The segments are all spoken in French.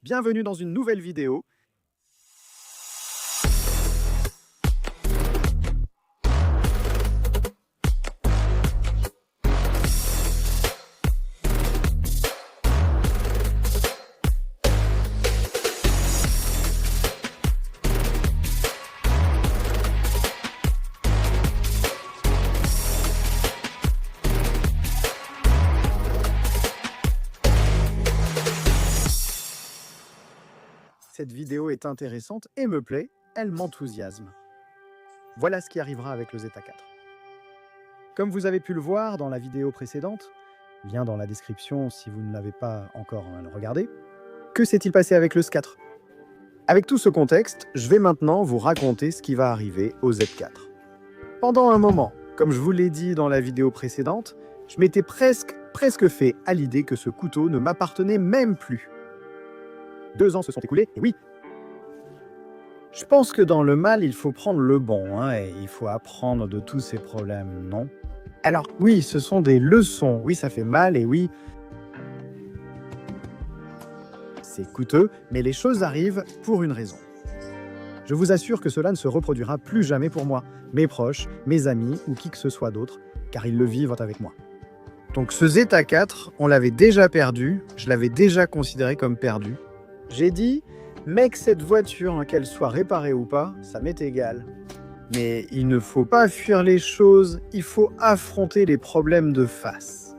Bienvenue dans une nouvelle vidéo. Cette vidéo est intéressante et me plaît, elle m'enthousiasme. Voilà ce qui arrivera avec le Zeta 4. Comme vous avez pu le voir dans la vidéo précédente, lien dans la description si vous ne l'avez pas encore regardé, que s'est-il passé avec le S4? Avec tout ce contexte, je vais maintenant vous raconter ce qui va arriver au Z4. Pendant un moment, comme je vous l'ai dit dans la vidéo précédente, je m'étais presque fait à l'idée que ce couteau ne m'appartenait même plus. 2 ans se sont écoulés, et oui. Je pense que dans le mal, il faut prendre le bon, et il faut apprendre de tous ces problèmes, non? Alors, oui, ce sont des leçons. Oui, ça fait mal, et oui, c'est coûteux, mais les choses arrivent pour une raison. Je vous assure que cela ne se reproduira plus jamais pour moi, mes proches, mes amis, ou qui que ce soit d'autre, car ils le vivent avec moi. Donc ce Zeta 4, on l'avait déjà perdu, je l'avais déjà considéré comme perdu. J'ai dit, mec, cette voiture, qu'elle soit réparée ou pas, ça m'est égal. Mais il ne faut pas fuir les choses, il faut affronter les problèmes de face.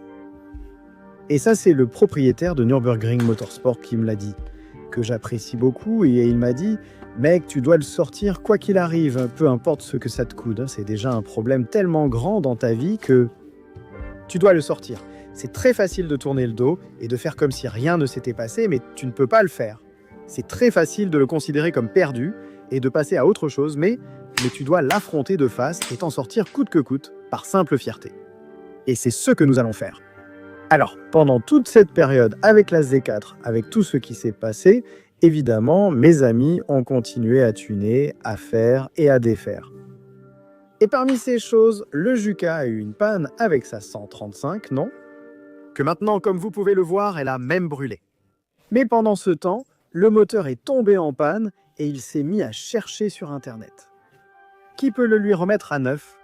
Et ça, c'est le propriétaire de Nürburgring Motorsport qui me l'a dit, que j'apprécie beaucoup, et il m'a dit, mec, tu dois le sortir quoi qu'il arrive, peu importe ce que ça te coûte. C'est déjà un problème tellement grand dans ta vie que tu dois le sortir. C'est très facile de tourner le dos et de faire comme si rien ne s'était passé, mais tu ne peux pas le faire. C'est très facile de le considérer comme perdu et de passer à autre chose, mais tu dois l'affronter de face et t'en sortir coûte que coûte, par simple fierté. Et c'est ce que nous allons faire. Alors, pendant toute cette période avec la Z4, avec tout ce qui s'est passé, évidemment, mes amis ont continué à tuner, à faire et à défaire. Et parmi ces choses, le Juka a eu une panne avec sa 135, non? Que maintenant, comme vous pouvez le voir, elle a même brûlé. Mais pendant ce temps, le moteur est tombé en panne et il s'est mis à chercher sur Internet. Qui peut le lui remettre à neuf?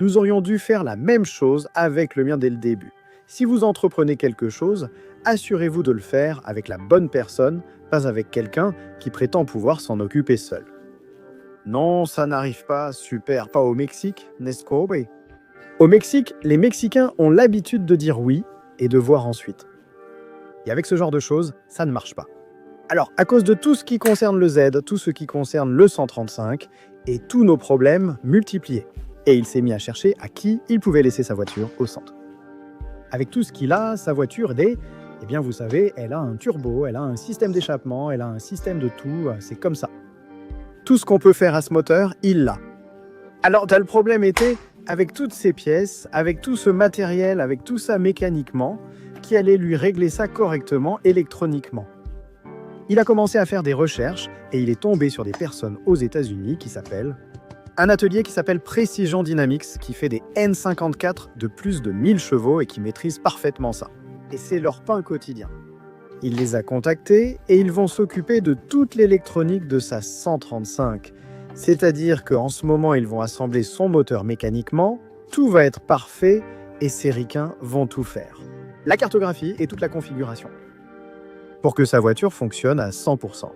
Nous aurions dû faire la même chose avec le mien dès le début. Si vous entreprenez quelque chose, assurez-vous de le faire avec la bonne personne, pas avec quelqu'un qui prétend pouvoir s'en occuper seul. Non, ça n'arrive pas, super, pas au Mexique, n'est-ce pas? Au Mexique, les Mexicains ont l'habitude de dire oui et de voir ensuite. Et avec ce genre de choses, ça ne marche pas. Alors, à cause de tout ce qui concerne le Z, tout ce qui concerne le 135, et tous nos problèmes multipliés. Et il s'est mis à chercher à qui il pouvait laisser sa voiture au centre. Avec tout ce qu'il a, sa voiture, eh bien vous savez, elle a un turbo, elle a un système d'échappement, elle a un système de tout, c'est comme ça. Tout ce qu'on peut faire à ce moteur, il l'a. Alors, le problème était, avec toutes ces pièces, avec tout ce matériel, avec tout ça mécaniquement, qui allait lui régler ça correctement électroniquement. Il a commencé à faire des recherches et il est tombé sur des personnes aux États-Unis qui s'appellent un atelier qui s'appelle Precision Dynamics, qui fait des N54 de plus de 1000 chevaux et qui maîtrise parfaitement ça. Et c'est leur pain quotidien. Il les a contactés et ils vont s'occuper de toute l'électronique de sa 135. C'est-à-dire qu'en ce moment, ils vont assembler son moteur mécaniquement, tout va être parfait et ces ricains vont tout faire. La cartographie et toute la configuration. Pour que sa voiture fonctionne à 100%.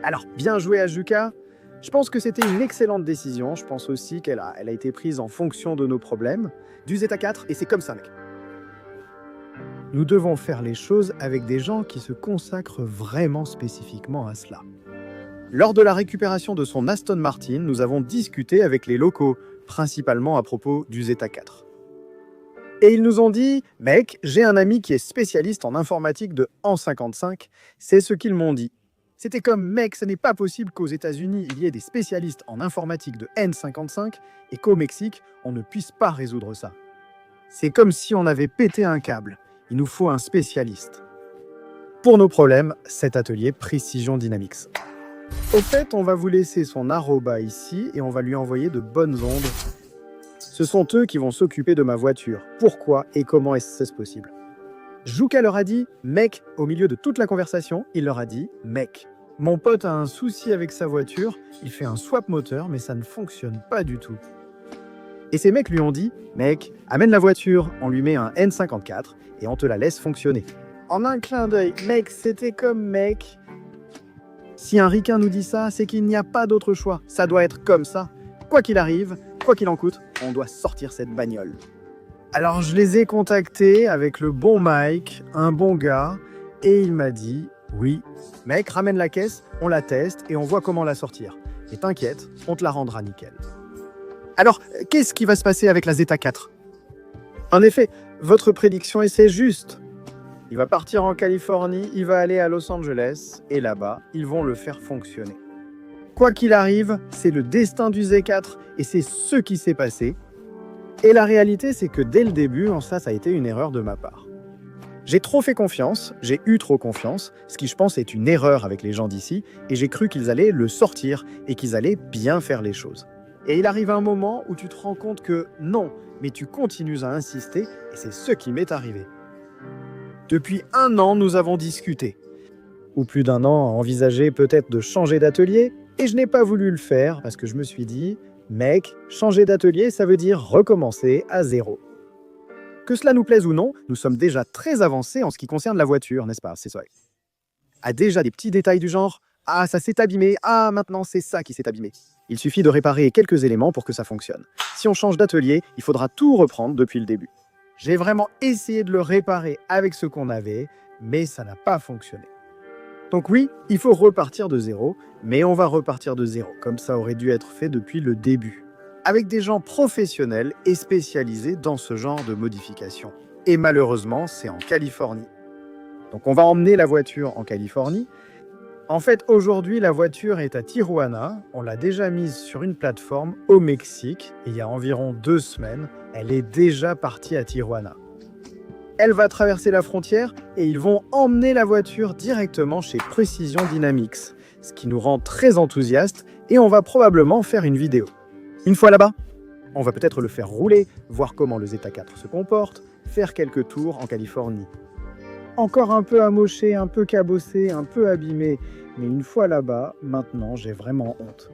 Alors, bien joué à Juka. Je pense que c'était une excellente décision. Je pense aussi qu'elle a été prise en fonction de nos problèmes, du Zeta 4, et c'est comme ça, mec. Nous devons faire les choses avec des gens qui se consacrent vraiment spécifiquement à cela. Lors de la récupération de son Aston Martin, nous avons discuté avec les locaux, principalement à propos du Zeta 4. Et ils nous ont dit, mec, j'ai un ami qui est spécialiste en informatique de AN55, c'est ce qu'ils m'ont dit. C'était comme, mec, ce n'est pas possible qu'aux États-Unis, il y ait des spécialistes en informatique de N55 et qu'au Mexique, on ne puisse pas résoudre ça. C'est comme si on avait pété un câble. Il nous faut un spécialiste. Pour nos problèmes, cet atelier Precision Dynamics. Au fait, on va vous laisser son arroba ici et on va lui envoyer de bonnes ondes. Ce sont eux qui vont s'occuper de ma voiture. Pourquoi et comment est-ce possible? Jouka leur a dit « mec ». Au milieu de toute la conversation, il leur a dit « mec ». Mon pote a un souci avec sa voiture, il fait un swap moteur, mais ça ne fonctionne pas du tout. Et ces mecs lui ont dit « mec, amène la voiture, on lui met un N54 et on te la laisse fonctionner ». En un clin d'œil, mec, c'était comme mec. Si un ricain nous dit ça, c'est qu'il n'y a pas d'autre choix. Ça doit être comme ça. Quoi qu'il arrive, quoi qu'il en coûte, on doit sortir cette bagnole. Alors je les ai contactés avec le bon Mike, un bon gars, et il m'a dit « oui, mec, ramène la caisse, on la teste et on voit comment la sortir. Et t'inquiète, on te la rendra nickel. » Alors, qu'est-ce qui va se passer avec la Zeta 4 ? En effet, votre prédiction est c'est juste. Il va partir en Californie, il va aller à Los Angeles, et là-bas, ils vont le faire fonctionner. Quoi qu'il arrive, c'est le destin du Z4, et c'est ce qui s'est passé. Et la réalité, c'est que dès le début, ça a été une erreur de ma part. J'ai trop fait confiance, j'ai eu trop confiance, ce qui je pense est une erreur avec les gens d'ici, et j'ai cru qu'ils allaient le sortir, et qu'ils allaient bien faire les choses. Et il arrive un moment où tu te rends compte que non, mais tu continues à insister, et c'est ce qui m'est arrivé. Depuis 1 an, nous avons discuté. Ou plus d'1 an à envisager peut-être de changer d'atelier, et je n'ai pas voulu le faire parce que je me suis dit « mec, changer d'atelier, ça veut dire recommencer à zéro ». Que cela nous plaise ou non, nous sommes déjà très avancés en ce qui concerne la voiture, n'est-ce pas? C'est ça. A déjà des petits détails du genre « ah, ça s'est abîmé, ah, maintenant c'est ça qui s'est abîmé ». Il suffit de réparer quelques éléments pour que ça fonctionne. Si on change d'atelier, il faudra tout reprendre depuis le début. J'ai vraiment essayé de le réparer avec ce qu'on avait, mais ça n'a pas fonctionné. Donc oui, il faut repartir de zéro, mais on va repartir de zéro, comme ça aurait dû être fait depuis le début, avec des gens professionnels et spécialisés dans ce genre de modification. Et malheureusement, c'est en Californie. Donc on va emmener la voiture en Californie. En fait, aujourd'hui, la voiture est à Tijuana. On l'a déjà mise sur une plateforme au Mexique. Et il y a environ 2 semaines, elle est déjà partie à Tijuana. Elle va traverser la frontière et ils vont emmener la voiture directement chez Precision Dynamics, ce qui nous rend très enthousiastes et on va probablement faire une vidéo. Une fois là-bas, on va peut-être le faire rouler, voir comment le Zeta 4 se comporte, faire quelques tours en Californie. Encore un peu amoché, un peu cabossé, un peu abîmé, mais une fois là-bas, maintenant j'ai vraiment honte.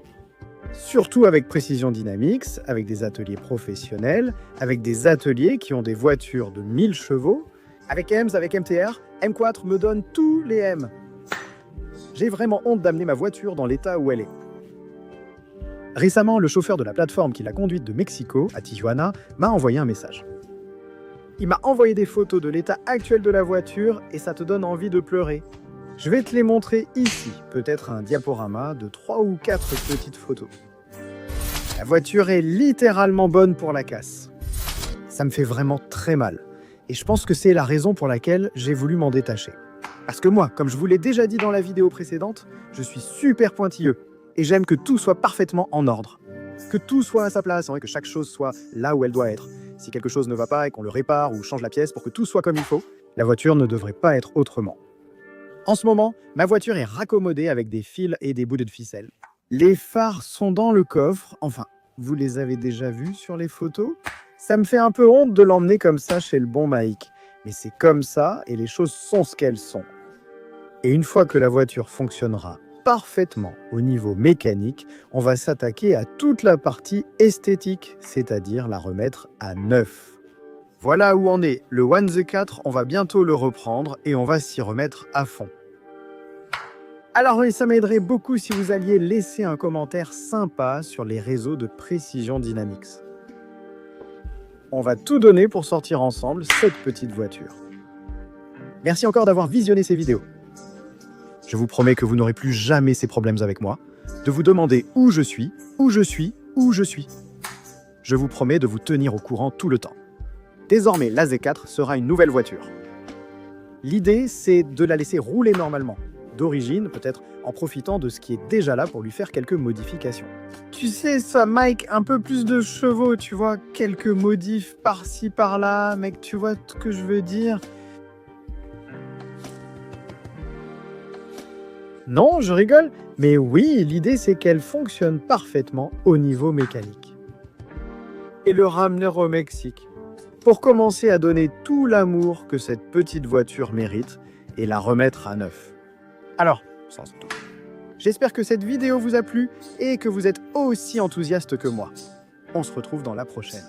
Surtout avec Precision Dynamics, avec des ateliers professionnels, avec des ateliers qui ont des voitures de 1000 chevaux. Avec EMS, avec MTR, M4 me donne tous les M. J'ai vraiment honte d'amener ma voiture dans l'état où elle est. Récemment, le chauffeur de la plateforme qui l'a conduite de Mexico à Tijuana m'a envoyé un message. Il m'a envoyé des photos de l'état actuel de la voiture et ça te donne envie de pleurer. Je vais te les montrer ici, peut-être un diaporama de 3 ou 4 petites photos. La voiture est littéralement bonne pour la casse. Ça me fait vraiment très mal. Et je pense que c'est la raison pour laquelle j'ai voulu m'en détacher. Parce que moi, comme je vous l'ai déjà dit dans la vidéo précédente, je suis super pointilleux et j'aime que tout soit parfaitement en ordre. Que tout soit à sa place, que chaque chose soit là où elle doit être. Si quelque chose ne va pas et qu'on le répare ou change la pièce pour que tout soit comme il faut, la voiture ne devrait pas être autrement. En ce moment, ma voiture est raccommodée avec des fils et des bouts de ficelle. Les phares sont dans le coffre, enfin, vous les avez déjà vus sur les photos. Ça me fait un peu honte de l'emmener comme ça chez le bon Mike, mais c'est comme ça et les choses sont ce qu'elles sont. Et une fois que la voiture fonctionnera parfaitement au niveau mécanique, on va s'attaquer à toute la partie esthétique, c'est-à-dire la remettre à neuf. Voilà où en est le One Z4, on va bientôt le reprendre et on va s'y remettre à fond. Alors oui, ça m'aiderait beaucoup si vous alliez laisser un commentaire sympa sur les réseaux de Precision Dynamics. On va tout donner pour sortir ensemble cette petite voiture. Merci encore d'avoir visionné ces vidéos. Je vous promets que vous n'aurez plus jamais ces problèmes avec moi, de vous demander où je suis, où je suis, où je suis. Je vous promets de vous tenir au courant tout le temps. Désormais, la Z4 sera une nouvelle voiture. L'idée, c'est de la laisser rouler normalement, d'origine, peut-être en profitant de ce qui est déjà là pour lui faire quelques modifications. Tu sais ça, Mike, un peu plus de chevaux, tu vois, quelques modifs par-ci, par-là, mec, tu vois ce que je veux dire? Non, je rigole, mais oui, l'idée c'est qu'elle fonctionne parfaitement au niveau mécanique. Et le ramener au Mexique. pour commencer à donner tout l'amour que cette petite voiture mérite et la remettre à neuf. Alors, sans auto. J'espère que cette vidéo vous a plu et que vous êtes aussi enthousiaste que moi. On se retrouve dans la prochaine.